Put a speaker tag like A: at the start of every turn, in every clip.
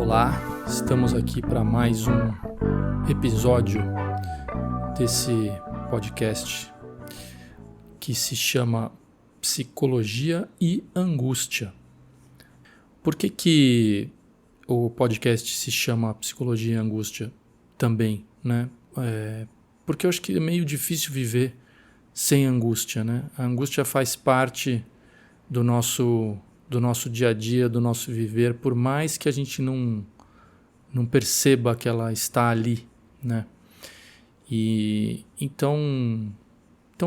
A: Olá, estamos aqui para mais um episódio desse podcast que se chama Psicologia e Angústia. Por que o podcast se chama Psicologia e Angústia também, né? Porque eu acho que é meio difícil viver sem angústia, né? A angústia faz parte do nosso dia a dia, do nosso viver, por mais que a gente não perceba que ela está ali, né? E então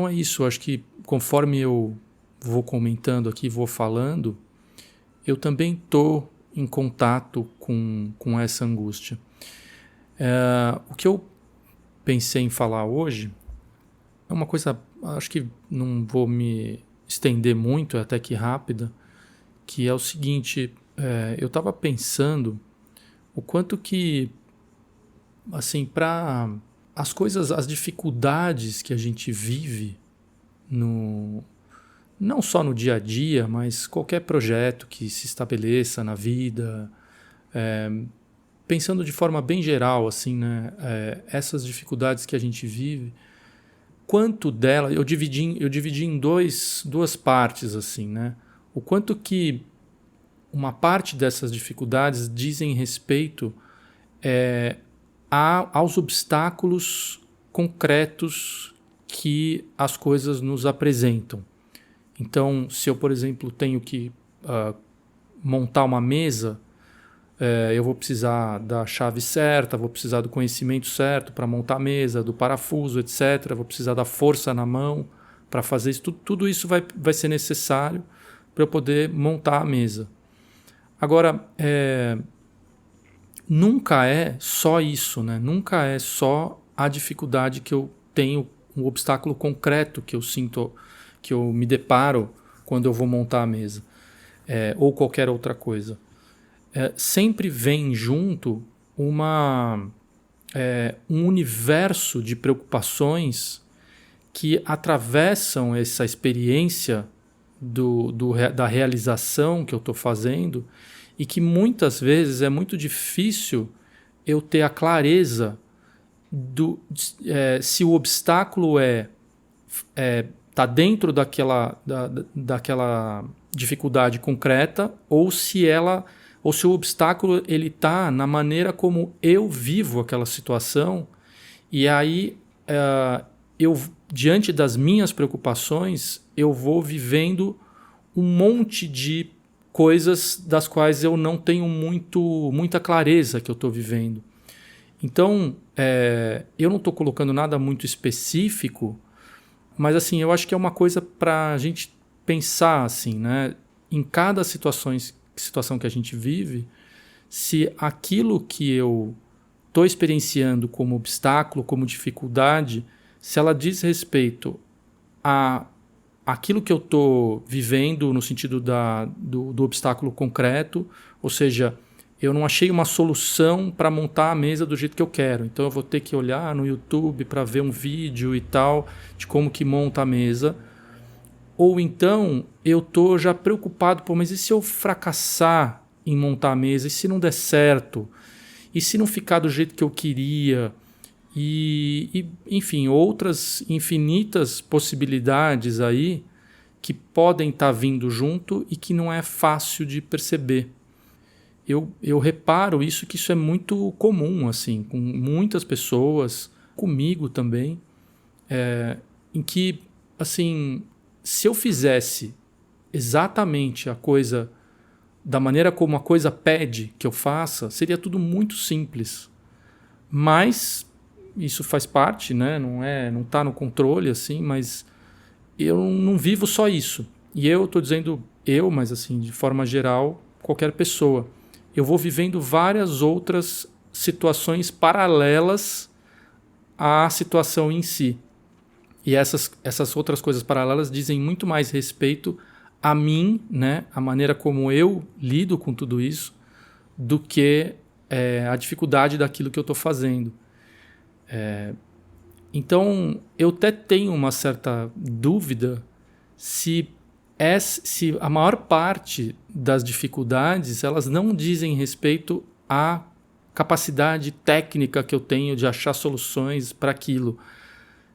A: é isso. Eu acho que conforme eu vou comentando aqui, vou falando, eu também estou em contato com essa angústia. O que eu pensei em falar hoje é uma coisa, acho que não vou me estender muito, é até que rápida, que é o seguinte, eu estava pensando o quanto que, assim, para as coisas, as dificuldades que a gente vive, não só no dia a dia, mas qualquer projeto que se estabeleça na vida, pensando de forma bem geral, assim, né, essas dificuldades que a gente vive, quanto dela, eu dividi em duas partes, assim, né? O quanto que uma parte dessas dificuldades dizem respeito aos obstáculos concretos que as coisas nos apresentam. Então, se eu, por exemplo, tenho que montar uma mesa, eu vou precisar da chave certa, vou precisar do conhecimento certo para montar a mesa, do parafuso, etc. Vou precisar da força na mão para fazer isso. Tudo isso vai ser necessário para eu poder montar a mesa. Agora, nunca é só isso, né? Nunca é só a dificuldade que eu tenho, um obstáculo concreto que eu sinto, que eu me deparo quando eu vou montar a mesa, ou qualquer outra coisa. Sempre vem junto um universo de preocupações que atravessam essa experiência da realização que eu estou fazendo e que muitas vezes é muito difícil eu ter a clareza se o obstáculo está dentro daquela dificuldade concreta ou se o obstáculo está na maneira como eu vivo aquela situação. E aí diante das minhas preocupações, eu vou vivendo um monte de coisas das quais eu não tenho muita clareza que eu estou vivendo. Então, eu não estou colocando nada muito específico, mas assim, eu acho que é uma coisa para a gente pensar assim, né? Em cada situação que a gente vive, se aquilo que eu estou experienciando como obstáculo, como dificuldade, se ela diz respeito a aquilo que eu estou vivendo no sentido do obstáculo concreto, ou seja, eu não achei uma solução para montar a mesa do jeito que eu quero, então eu vou ter que olhar no YouTube para ver um vídeo e tal de como que monta a mesa. Ou então eu estou já preocupado, mas e se eu fracassar em montar a mesa? E se não der certo? E se não ficar do jeito que eu queria? E enfim, outras infinitas possibilidades aí que podem estar vindo junto e que não é fácil de perceber. Eu reparo que isso é muito comum, assim, com muitas pessoas, comigo também, em que, assim, se eu fizesse exatamente a coisa da maneira como a coisa pede que eu faça, seria tudo muito simples. Mas isso faz parte, né? Não está no controle, assim, mas eu não vivo só isso. E eu estou dizendo mas assim, de forma geral, qualquer pessoa. Eu vou vivendo várias outras situações paralelas à situação em si. E essas outras coisas paralelas dizem muito mais respeito a mim, né? A maneira como eu lido com tudo isso, do que a dificuldade daquilo que eu estou fazendo. Então, eu até tenho uma certa dúvida se a maior parte das dificuldades elas não dizem respeito à capacidade técnica que eu tenho de achar soluções para aquilo.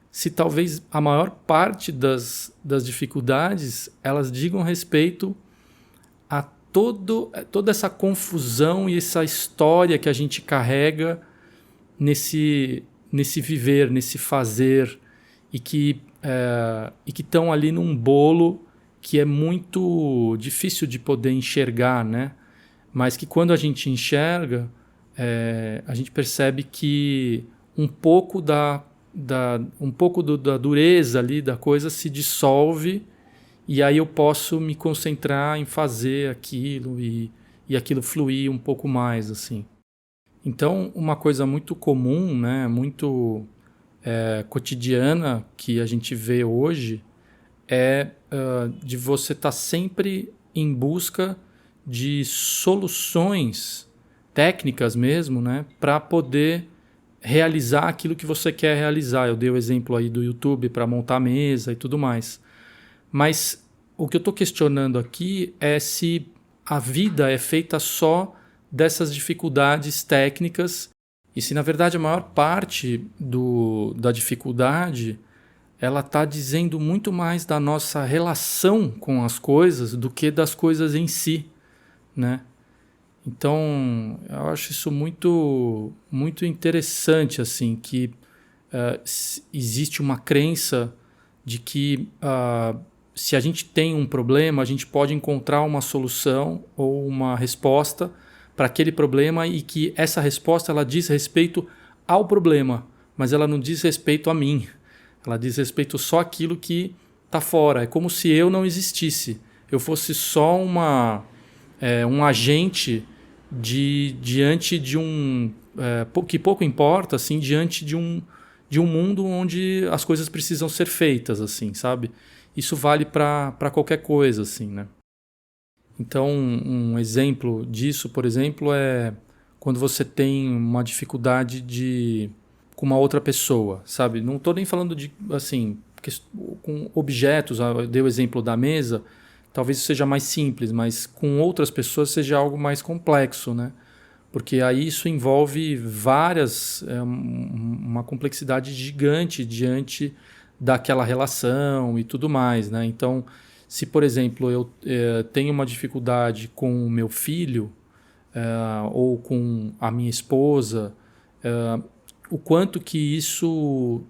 A: Se talvez a maior parte das dificuldades elas digam respeito a toda essa confusão e essa história que a gente carrega nesse viver, nesse fazer, e que estão ali num bolo que é muito difícil de poder enxergar, né? Mas que quando a gente enxerga, a gente percebe que um pouco da dureza ali da coisa se dissolve, e aí eu posso me concentrar em fazer aquilo e aquilo fluir um pouco mais, assim. Então, uma coisa muito comum, né, muito cotidiana que a gente vê hoje é de você estar sempre em busca de soluções técnicas mesmo, né, para poder realizar aquilo que você quer realizar. Eu dei o exemplo aí do YouTube para montar a mesa e tudo mais. Mas o que eu estou questionando aqui é se a vida é feita só dessas dificuldades técnicas, e se na verdade a maior parte da dificuldade ela está dizendo muito mais da nossa relação com as coisas do que das coisas em si, né? Então, eu acho isso muito, muito interessante, assim, que existe uma crença de que se a gente tem um problema, a gente pode encontrar uma solução ou uma resposta para aquele problema, e que essa resposta ela diz respeito ao problema, mas ela não diz respeito a mim. Ela diz respeito só àquilo que está fora. É como se eu não existisse. Eu fosse só um agente diante de que pouco importa, assim, diante de um mundo onde as coisas precisam ser feitas, assim, sabe? Isso vale para qualquer coisa, assim, né? Então, um exemplo disso, por exemplo, é quando você tem uma dificuldade com uma outra pessoa, sabe? Não estou nem falando de, assim, com objetos. Eu dei o exemplo da mesa. Talvez seja mais simples, mas com outras pessoas seja algo mais complexo, né? Porque aí isso envolve uma complexidade gigante diante daquela relação e tudo mais, né? Então, se, por exemplo, eu tenho uma dificuldade com o meu filho ou com a minha esposa, o quanto que isso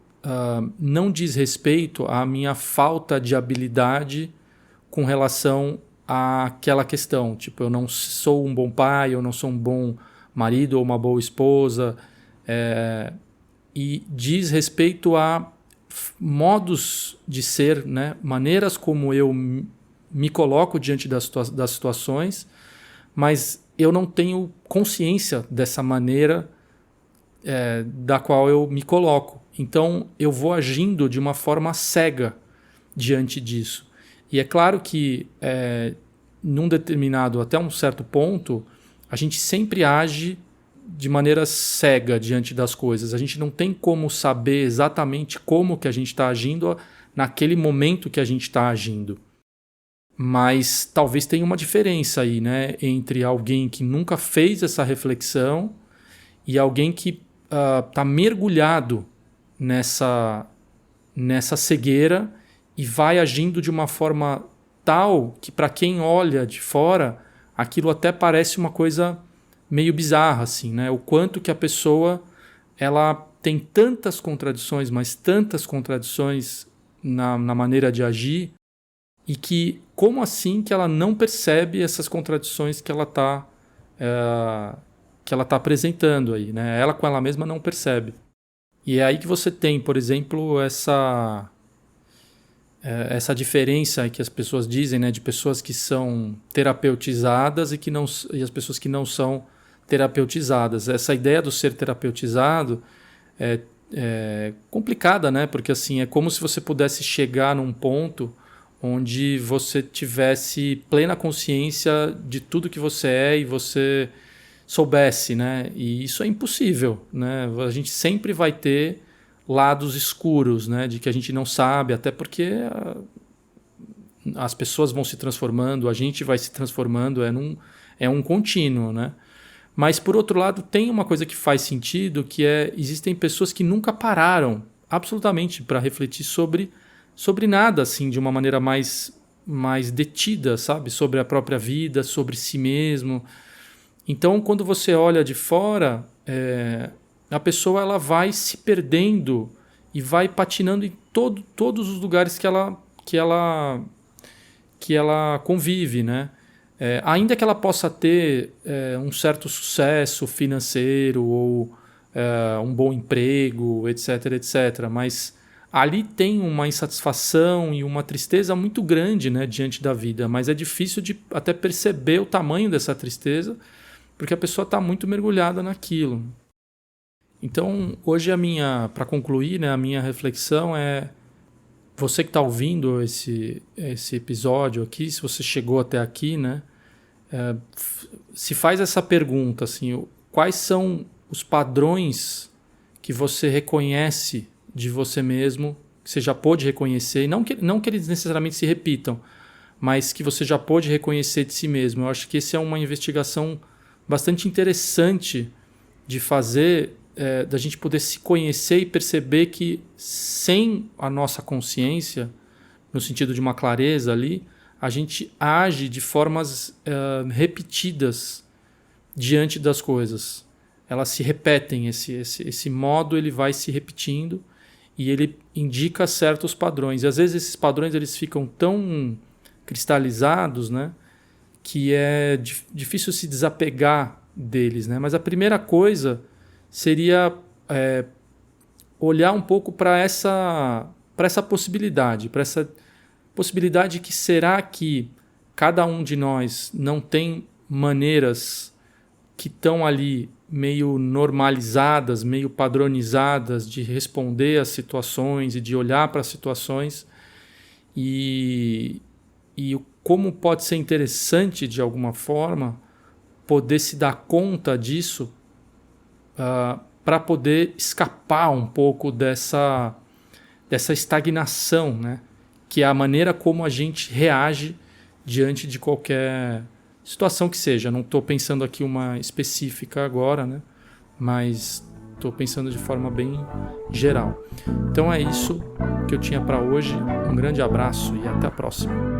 A: não diz respeito à minha falta de habilidade com relação àquela questão. Tipo, eu não sou um bom pai, eu não sou um bom marido ou uma boa esposa. E diz respeito a modos de ser, né? Maneiras como eu me coloco diante das situações, mas eu não tenho consciência dessa maneira da qual eu me coloco. Então, eu vou agindo de uma forma cega diante disso. E é claro que, num determinado, até um certo ponto, a gente sempre age de maneira cega diante das coisas. A gente não tem como saber exatamente como que a gente está agindo naquele momento que a gente está agindo. Mas talvez tenha uma diferença aí, né, entre alguém que nunca fez essa reflexão e alguém que está mergulhado nessa cegueira e vai agindo de uma forma tal que, para quem olha de fora, aquilo até parece uma coisa meio bizarra, assim, né? O quanto que a pessoa ela tem tantas contradições, mas tantas contradições na maneira de agir, e que como assim que ela não percebe essas contradições que ela está apresentando aí, né? Ela com ela mesma não percebe. E é aí que você tem, por exemplo, essa diferença que as pessoas dizem, né, de pessoas que são terapeutizadas e as pessoas que não são terapeutizadas. Essa ideia do ser terapeutizado é complicada, né? Porque assim, é como se você pudesse chegar num ponto onde você tivesse plena consciência de tudo que você é e você soubesse, né? E isso é impossível, né? A gente sempre vai ter lados escuros, né? De que a gente não sabe, até porque as pessoas vão se transformando, a gente vai se transformando, é um contínuo, né? Mas, por outro lado, tem uma coisa que faz sentido, que existem pessoas que nunca pararam absolutamente para refletir sobre nada, assim, de uma maneira mais detida, sabe? Sobre a própria vida, sobre si mesmo. Então, quando você olha de fora, a pessoa ela vai se perdendo e vai patinando em todos os lugares que ela convive, né? Ainda que ela possa ter um certo sucesso financeiro ou um bom emprego, etc, etc. Mas ali tem uma insatisfação e uma tristeza muito grande, né, diante da vida. Mas é difícil de até perceber o tamanho dessa tristeza, porque a pessoa está muito mergulhada naquilo. Então, hoje para concluir, né, a minha reflexão é: você que está ouvindo esse episódio aqui, se você chegou até aqui, né, se faz essa pergunta, assim, quais são os padrões que você reconhece de você mesmo, que você já pôde reconhecer, e não que eles necessariamente se repitam, mas que você já pôde reconhecer de si mesmo. Eu acho que essa é uma investigação bastante interessante de fazer, da gente poder se conhecer e perceber que sem a nossa consciência, no sentido de uma clareza ali, a gente age de formas repetidas diante das coisas. Elas se repetem, esse modo ele vai se repetindo e ele indica certos padrões. E às vezes esses padrões eles ficam tão cristalizados, né, que é difícil se desapegar deles, né? Mas a primeira coisa seria olhar um pouco para essa possibilidade, que será que cada um de nós não tem maneiras que estão ali meio normalizadas, meio padronizadas de responder às situações e de olhar para as situações, e como pode ser interessante de alguma forma poder se dar conta disso para poder escapar um pouco dessa estagnação, né? Que é a maneira como a gente reage diante de qualquer situação que seja. Não estou pensando aqui uma específica agora, né? Mas estou pensando de forma bem geral. Então é isso que eu tinha para hoje. Um grande abraço e até a próxima.